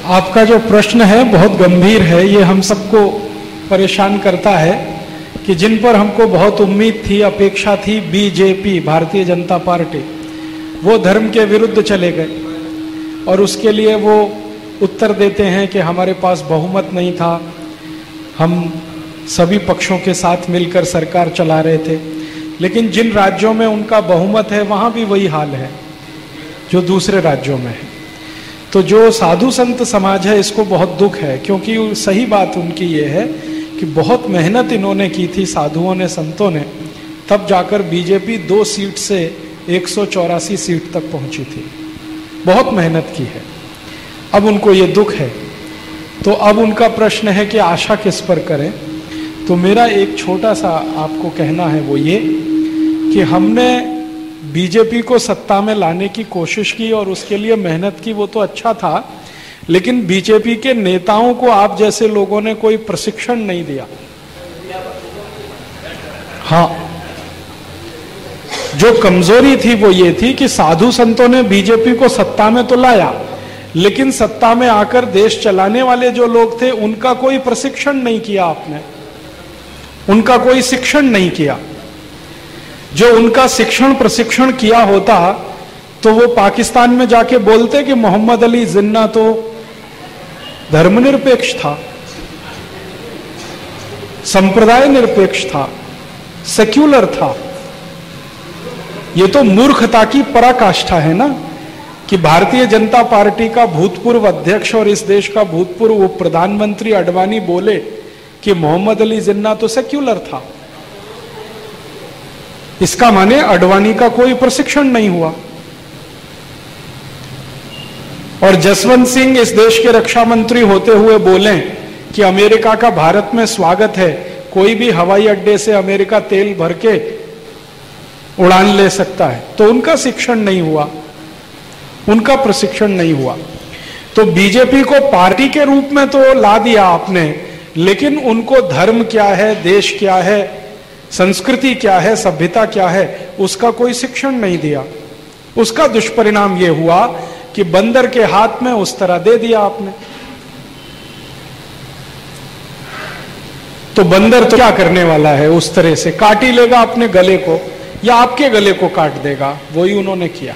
आपका जो प्रश्न है बहुत गंभीर है। ये हम सबको परेशान करता है कि जिन पर हमको बहुत उम्मीद थी, अपेक्षा थी, बीजेपी भारतीय जनता पार्टी, वो धर्म के विरुद्ध चले गए और उसके लिए वो उत्तर देते हैं कि हमारे पास बहुमत नहीं था, हम सभी पक्षों के साथ मिलकर सरकार चला रहे थे। लेकिन जिन राज्यों में उनका बहुमत है वहां भी वही हाल है जो दूसरे राज्यों में है। तो जो साधु संत समाज है इसको बहुत दुख है, क्योंकि सही बात उनकी ये है कि बहुत मेहनत इन्होंने की थी, साधुओं ने, संतों ने, तब जाकर बीजेपी 2 सीट से 184 सीट तक पहुंची थी। बहुत मेहनत की है। अब उनको ये दुख है। तो अब उनका प्रश्न है कि आशा किस पर करें। तो मेरा एक छोटा सा आपको कहना है वो ये कि हमने बीजेपी को सत्ता में लाने की कोशिश की और उसके लिए मेहनत की, वो तो अच्छा था, लेकिन बीजेपी के नेताओं को आप जैसे लोगों ने कोई प्रशिक्षण नहीं दिया। हाँ, जो कमजोरी थी वो ये थी कि साधु संतों ने बीजेपी को सत्ता में तो लाया, लेकिन सत्ता में आकर देश चलाने वाले जो लोग थे उनका कोई प्रशिक्षण नहीं किया आपने, उनका कोई शिक्षण नहीं किया। जो उनका शिक्षण प्रशिक्षण किया होता तो वो पाकिस्तान में जाके बोलते कि मोहम्मद अली जिन्ना तो धर्मनिरपेक्ष था, संप्रदाय निरपेक्ष था, सेक्युलर था। ये तो मूर्खता की पराकाष्ठा है ना कि भारतीय जनता पार्टी का भूतपूर्व अध्यक्ष और इस देश का भूतपूर्व उप प्रधानमंत्री अडवाणी बोले कि मोहम्मद अली जिन्ना तो सेक्युलर था। इसका माने अडवाणी का कोई प्रशिक्षण नहीं हुआ। और जसवंत सिंह इस देश के रक्षा मंत्री होते हुए बोले कि अमेरिका का भारत में स्वागत है, कोई भी हवाई अड्डे से अमेरिका तेल भर के उड़ान ले सकता है, तो उनका शिक्षण नहीं हुआ, उनका प्रशिक्षण नहीं हुआ। तो बीजेपी को पार्टी के रूप में तो ला दिया आपने, लेकिन उनको धर्म क्या है, देश क्या है, संस्कृति क्या है, सभ्यता क्या है, उसका कोई शिक्षण नहीं दिया। उसका दुष्परिणाम यह हुआ कि बंदर के हाथ में उस तरह दे दिया आपने। तो बंदर तो क्या करने वाला है, उस तरह से काट ही लेगा अपने गले को या आपके गले को काट देगा। वही उन्होंने किया।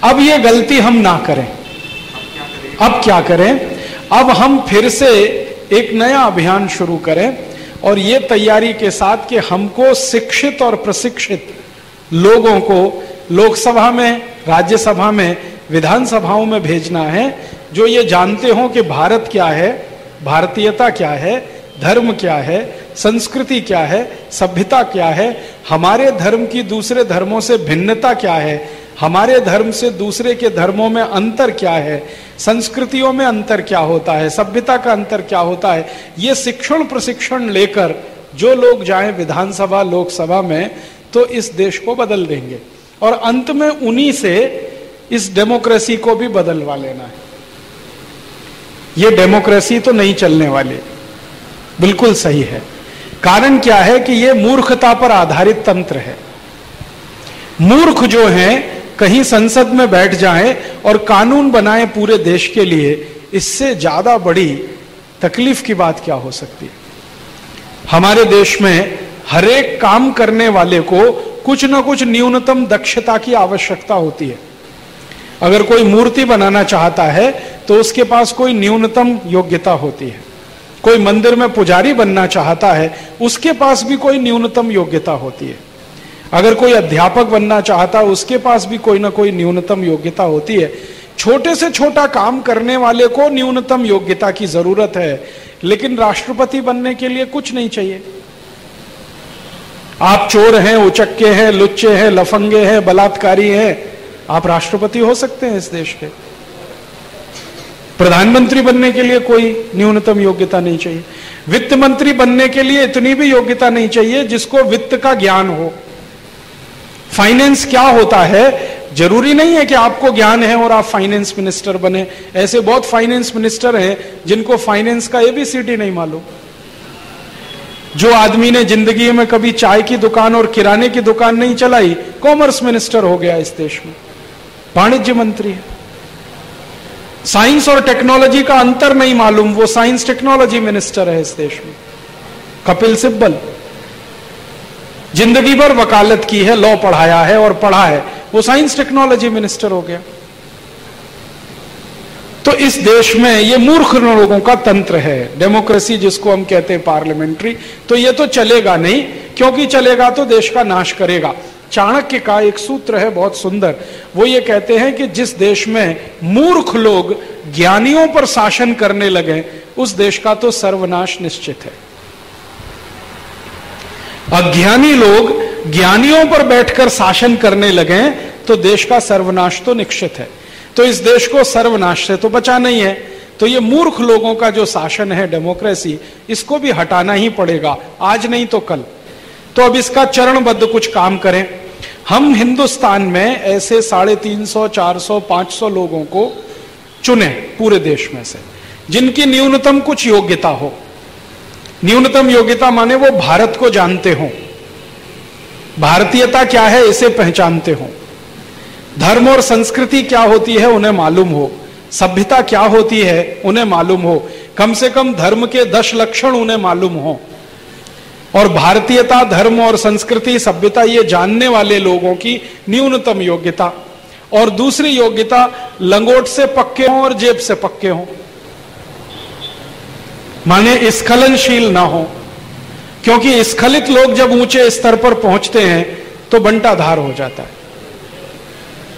अब ये गलती हम ना करें। अब क्या करें? अब हम फिर से एक नया अभियान शुरू करें और ये तैयारी के साथ कि हमको शिक्षित और प्रशिक्षित लोगों को लोकसभा में, राज्यसभा में, विधानसभाओं में भेजना है, जो ये जानते हो कि भारत क्या है, भारतीयता क्या है, धर्म क्या है, संस्कृति क्या है, सभ्यता क्या है, हमारे धर्म की दूसरे धर्मों से भिन्नता क्या है, हमारे धर्म से दूसरे के धर्मों में अंतर क्या है, संस्कृतियों में अंतर क्या होता है, सभ्यता का अंतर क्या होता है। ये शिक्षण प्रशिक्षण लेकर जो लोग जाएं विधानसभा, लोकसभा में, तो इस देश को बदल देंगे और अंत में उन्हीं से इस डेमोक्रेसी को भी बदलवा लेना है। ये डेमोक्रेसी तो नहीं चलने वाली, बिल्कुल सही है। कारण क्या है कि ये मूर्खता पर आधारित तंत्र है। मूर्ख जो हैं कहीं संसद में बैठ जाएं और कानून बनाएं पूरे देश के लिए, इससे ज्यादा बड़ी तकलीफ की बात क्या हो सकती है। हमारे देश में हर एक काम करने वाले को कुछ ना कुछ न्यूनतम दक्षता की आवश्यकता होती है। अगर कोई मूर्ति बनाना चाहता है तो उसके पास कोई न्यूनतम योग्यता होती है। कोई मंदिर में पुजारी बनना चाहता है, उसके पास भी कोई न्यूनतम योग्यता होती है। अगर कोई अध्यापक बनना चाहता है, उसके पास भी कोई ना कोई न्यूनतम योग्यता होती है। छोटे से छोटा काम करने वाले को न्यूनतम योग्यता की जरूरत है, लेकिन राष्ट्रपति बनने के लिए कुछ नहीं चाहिए। आप चोर हैं, उचक्के हैं, लुच्चे हैं, लफंगे हैं, बलात्कारी हैं, आप राष्ट्रपति हो सकते हैं इस देश के। प्रधानमंत्री बनने के लिए कोई न्यूनतम योग्यता नहीं चाहिए। वित्त मंत्री बनने के लिए इतनी भी योग्यता नहीं चाहिए जिसको वित्त का ज्ञान हो। फाइनेंस क्या होता है, जरूरी नहीं है कि आपको ज्ञान है और आप फाइनेंस मिनिस्टर बने। ऐसे बहुत फाइनेंस मिनिस्टर हैं जिनको फाइनेंस का ABCD नहीं मालूम। जो आदमी ने जिंदगी में कभी चाय की दुकान और किराने की दुकान नहीं चलाई, कॉमर्स मिनिस्टर हो गया इस देश में, वाणिज्य मंत्री है। साइंस और टेक्नोलॉजी का अंतर नहीं मालूम, वो साइंस टेक्नोलॉजी मिनिस्टर है इस देश में। कपिल सिब्बल जिंदगी भर वकालत की है, लॉ पढ़ाया है और पढ़ा है, वो साइंस टेक्नोलॉजी मिनिस्टर हो गया। तो इस देश में ये मूर्ख लोगों का तंत्र है, डेमोक्रेसी जिसको हम कहते हैं पार्लियामेंट्री। तो ये तो चलेगा नहीं, क्योंकि चलेगा तो देश का नाश करेगा। चाणक्य का एक सूत्र है बहुत सुंदर, वो ये कहते हैं कि जिस देश में मूर्ख लोग ज्ञानियों पर शासन करने लगे, उस देश का तो सर्वनाश निश्चित है। अज्ञानी लोग ज्ञानियों पर बैठकर शासन करने लगे तो देश का सर्वनाश तो निश्चित है। तो इस देश को सर्वनाश से तो बचाना ही है। तो ये मूर्ख लोगों का जो शासन है डेमोक्रेसी, इसको भी हटाना ही पड़ेगा, आज नहीं तो कल। तो अब इसका चरणबद्ध कुछ काम करें। हम हिंदुस्तान में ऐसे 350, 400, 500 लोगों को चुने पूरे देश में से, जिनकी न्यूनतम कुछ योग्यता हो। न्यूनतम योग्यता माने वो भारत को जानते हो, भारतीयता क्या है इसे पहचानते हो, धर्म और संस्कृति क्या होती है उन्हें मालूम हो, सभ्यता क्या होती है उन्हें मालूम हो, कम से कम धर्म के 10 लक्षण उन्हें मालूम हो। और भारतीयता, धर्म और संस्कृति, सभ्यता ये जानने वाले लोगों की न्यूनतम योग्यता। और दूसरी योग्यता, लंगोट से पक्के हों और जेब से पक्के हों, माने स्खलनशील ना हो। क्योंकि स्खलित लोग जब ऊंचे स्तर पर पहुंचते हैं तो बंटाधार हो जाता है।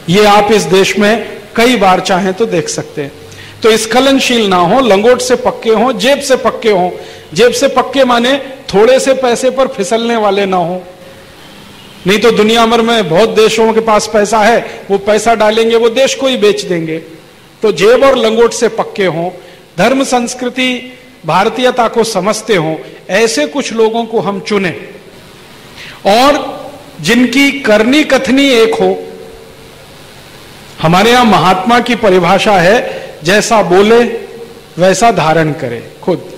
ये आप इस देश में कई बार चाहें तो देख सकते हैं। तो स्खलनशील ना हो, लंगोट से पक्के हो, जेब से पक्के हो। जेब से पक्के माने थोड़े से पैसे पर फिसलने वाले ना हो। नहीं तो दुनिया भर में बहुत देशों के पास पैसा है, वो पैसा डालेंगे वो देश को ही बेच देंगे। तो जेब और लंगोट से पक्के हो, धर्म संस्कृति भारतीयता को समझते हो, ऐसे कुछ लोगों को हम चुने और जिनकी करनी कथनी एक हो। हमारे यहां महात्मा की परिभाषा है, जैसा बोले वैसा धारण करे खुद।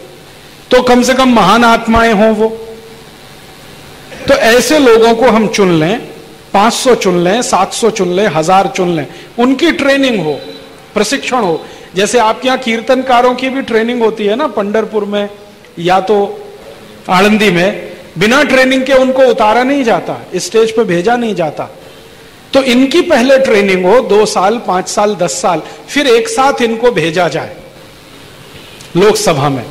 तो कम से कम महान आत्माएं हों वो। तो ऐसे लोगों को हम चुन लें, 500 चुन लें, 700 चुन लें, 1000 चुन लें, उनकी ट्रेनिंग हो, प्रशिक्षण हो। जैसे आपके यहां कीर्तनकारों की भी ट्रेनिंग होती है ना, पंढरपुर में या तो आनंदी में, बिना ट्रेनिंग के उनको उतारा नहीं जाता, स्टेज पे भेजा नहीं जाता। तो इनकी पहले ट्रेनिंग हो, 2 साल, 5 साल, 10 साल, फिर एक साथ इनको भेजा जाए लोकसभा में,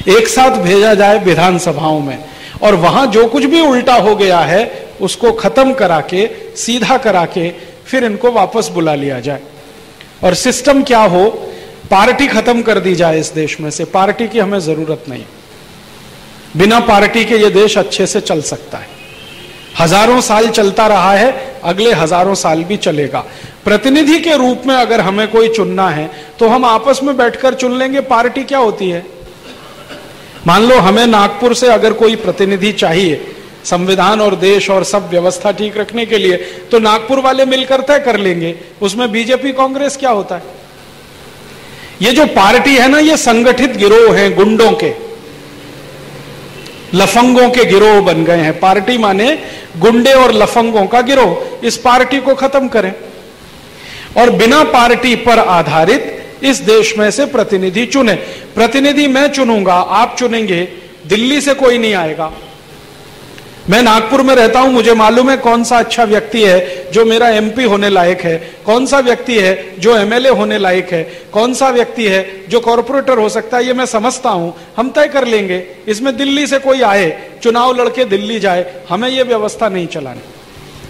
एक साथ भेजा जाए विधानसभाओं में, और वहां जो कुछ भी उल्टा हो गया है उसको खत्म करा के, सीधा करा के, फिर इनको वापस बुला लिया जाए। और सिस्टम क्या हो, पार्टी खत्म कर दी जाए इस देश में से। पार्टी की हमें जरूरत नहीं, बिना पार्टी के ये देश अच्छे से चल सकता है। हजारों साल चलता रहा है, अगले हजारों साल भी चलेगा। प्रतिनिधि के रूप में अगर हमें कोई चुनना है तो हम आपस में बैठकर चुन लेंगे। पार्टी क्या होती है? मान लो हमें नागपुर से अगर कोई प्रतिनिधि चाहिए संविधान और देश और सब व्यवस्था ठीक रखने के लिए, तो नागपुर वाले मिलकर तय कर लेंगे। उसमें बीजेपी कांग्रेस क्या होता है? ये जो पार्टी है ना, ये संगठित गिरोह हैं, गुंडों के, लफंगों के गिरोह बन गए हैं। पार्टी माने गुंडे और लफंगों का गिरोह। इस पार्टी को खत्म करें और बिना पार्टी पर आधारित इस देश में से प्रतिनिधि चुने। प्रतिनिधि मैं चुनूंगा, आप चुनेंगे, दिल्ली से कोई नहीं आएगा। मैं नागपुर में रहता हूं, मुझे मालूम है कौन सा अच्छा व्यक्ति है जो मेरा एमपी होने लायक है, कौन सा व्यक्ति है जो एमएलए होने लायक है, कौन सा व्यक्ति है जो कॉर्पोरेटर हो सकता है, ये मैं समझता हूं। हम तय कर लेंगे। इसमें दिल्ली से कोई आए, चुनाव लड़के दिल्ली जाए, हमें ये व्यवस्था नहीं चलानी।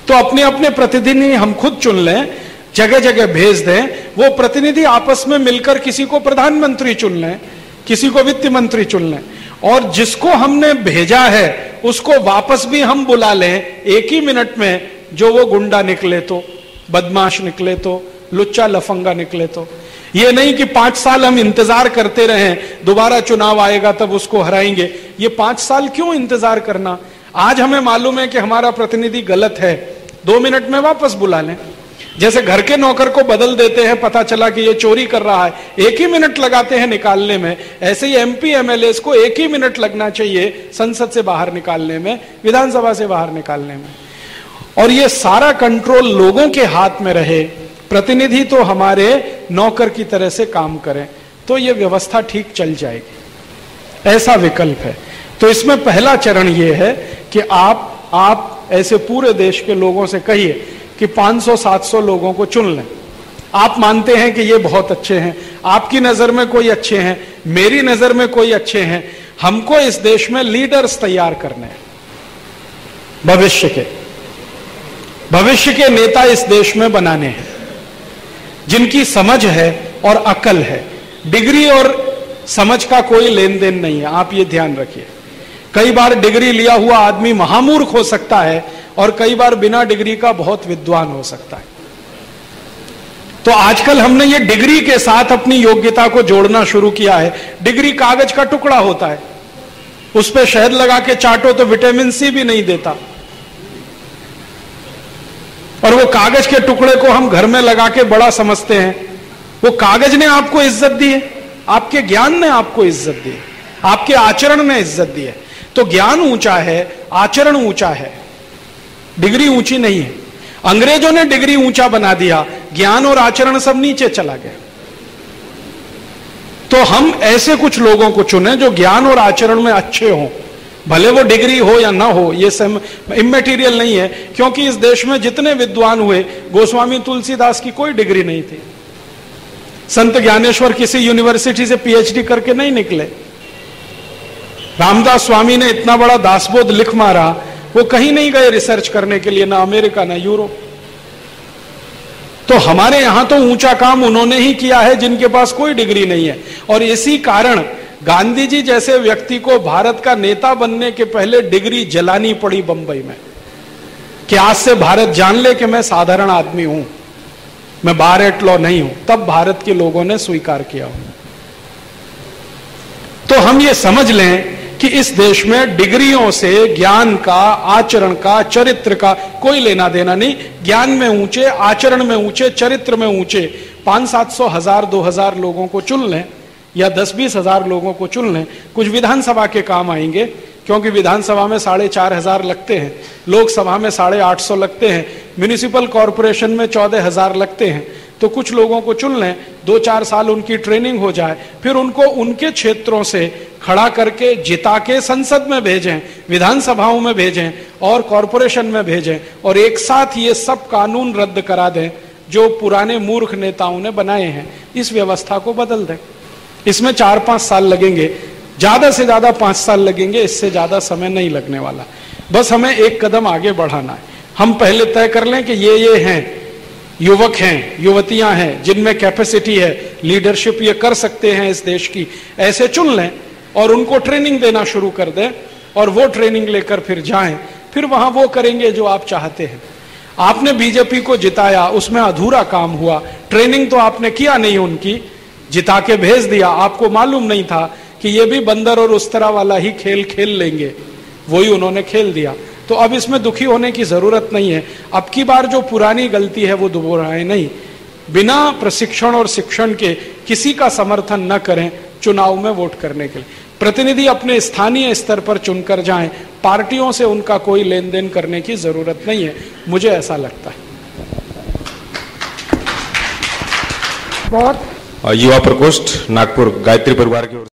तो अपने अपने प्रतिनिधि हम खुद चुन लें, जगह जगह भेज दें। वो प्रतिनिधि आपस में मिलकर किसी को प्रधानमंत्री चुन लें, किसी को वित्त मंत्री चुन लें, और जिसको हमने भेजा है उसको वापस भी हम बुला लें एक ही मिनट में। जो वो गुंडा निकले तो, बदमाश निकले तो, लुच्चा लफंगा निकले तो। ये नहीं कि 5 साल हम इंतजार करते रहें, दोबारा चुनाव आएगा तब उसको हराएंगे। ये 5 साल क्यों इंतजार करना? आज हमें मालूम है कि हमारा प्रतिनिधि गलत है, 2 मिनट में वापस बुला लें। जैसे घर के नौकर को बदल देते हैं, पता चला कि ये चोरी कर रहा है, 1 ही मिनट लगाते हैं निकालने में। ऐसे ही एमपी एमएलए को 1 ही मिनट लगना चाहिए संसद से बाहर निकालने में, विधानसभा से बाहर निकालने में। और ये सारा कंट्रोल लोगों के हाथ में रहे, प्रतिनिधि तो हमारे नौकर की तरह से काम करें, तो ये व्यवस्था ठीक चल जाएगी। ऐसा विकल्प है। तो इसमें पहला चरण ये है कि आप ऐसे पूरे देश के लोगों से कहिए कि 500-700 लोगों को चुन लें। आप मानते हैं कि ये बहुत अच्छे हैं, आपकी नजर में कोई अच्छे हैं, मेरी नजर में कोई अच्छे हैं। हमको इस देश में लीडर्स तैयार करने हैं, भविष्य के नेता इस देश में बनाने हैं, जिनकी समझ है और अकल है। डिग्री और समझ का कोई लेन देन नहीं है, आप ये ध्यान रखिए। कई बार डिग्री लिया हुआ आदमी महामूर्ख हो सकता है और कई बार बिना डिग्री का बहुत विद्वान हो सकता है। तो आजकल हमने ये डिग्री के साथ अपनी योग्यता को जोड़ना शुरू किया है। डिग्री कागज का टुकड़ा होता है, उस पर शहद लगा के चाटो तो विटामिन सी भी नहीं देता, और वो कागज के टुकड़े को हम घर में लगा के बड़ा समझते हैं। वो कागज ने आपको इज्जत दी है, आपके ज्ञान ने आपको इज्जत दी है, आपके आचरण ने इज्जत दी है। तो ज्ञान ऊंचा है, आचरण ऊंचा है, डिग्री ऊंची नहीं है। अंग्रेजों ने डिग्री ऊंचा बना दिया, ज्ञान और आचरण सब नीचे चला गया। तो हम ऐसे कुछ लोगों को चुने जो ज्ञान और आचरण में अच्छे हों, भले वो डिग्री हो या ना हो, ये सब इम्मेटीरियल नहीं है। क्योंकि इस देश में जितने विद्वान हुए, गोस्वामी तुलसीदास की कोई डिग्री नहीं थी, संत ज्ञानेश्वर किसी यूनिवर्सिटी से पीएचडी करके नहीं निकले, रामदास स्वामी ने इतना बड़ा दासबोध लिख मारा, वो कहीं नहीं गए रिसर्च करने के लिए, ना अमेरिका ना यूरोप। तो हमारे यहां तो ऊंचा काम उन्होंने ही किया है जिनके पास कोई डिग्री नहीं है। और इसी कारण गांधी जी जैसे व्यक्ति को भारत का नेता बनने के पहले डिग्री जलानी पड़ी बंबई में, कि आज से भारत जान ले कि मैं साधारण आदमी हूं, मैं बार एट लॉ नहीं हूं। तब भारत के लोगों ने स्वीकार किया। तो हम ये समझ लें कि इस देश में डिग्रियों से ज्ञान का, आचरण का, चरित्र का कोई लेना देना नहीं। ज्ञान में ऊंचे, आचरण में ऊंचे, चरित्र में ऊंचे 500-700, 1000, 2000 लोगों को चुन लें या 10-20 हजार लोगों को चुन लें। कुछ विधानसभा के काम आएंगे, क्योंकि विधानसभा में 4500 लगते हैं, लोकसभा में 850 लगते हैं, म्युनिसिपल कॉरपोरेशन में 14000 लगते हैं। तो कुछ लोगों को चुन लें, 2-4 साल उनकी ट्रेनिंग हो जाए, फिर उनको उनके क्षेत्रों से खड़ा करके जिता के संसद में भेजें, विधानसभाओं में भेजें और कॉरपोरेशन में भेजें, और एक साथ ये सब कानून रद्द करा दें जो पुराने मूर्ख नेताओं ने बनाए हैं। इस व्यवस्था को बदल दें। इसमें 4-5 साल लगेंगे, ज्यादा से ज्यादा 5 साल लगेंगे, इससे ज्यादा समय नहीं लगने वाला। बस हमें एक कदम आगे बढ़ाना है। हम पहले तय कर लें कि ये हैं, युवक हैं, युवतियां हैं जिनमें कैपेसिटी है, लीडरशिप ये कर सकते हैं इस देश की, ऐसे चुन लें और उनको ट्रेनिंग देना शुरू कर दें, और वो ट्रेनिंग लेकर फिर जाएं, फिर वहां वो करेंगे जो आप चाहते हैं। आपने बीजेपी को जिताया, उसमें अधूरा काम हुआ, ट्रेनिंग तो आपने किया नहीं, उनकी जिता के भेज दिया। आपको मालूम नहीं था कि ये भी बंदर और उस तरह वाला ही खेल खेल लेंगे, वही उन्होंने खेल दिया। तो अब इसमें दुखी होने की जरूरत नहीं है। अब की बार जो पुरानी गलती है वो दोहराएं नहीं। बिना प्रशिक्षण और शिक्षण के किसी का समर्थन न करें चुनाव में वोट करने के लिए। प्रतिनिधि अपने स्थानीय स्तर पर चुनकर जाएं, पार्टियों से उनका कोई लेन देन करने की जरूरत नहीं है, मुझे ऐसा लगता है। युवा प्रकोष्ठ नागपुर गायत्री परिवार की ओर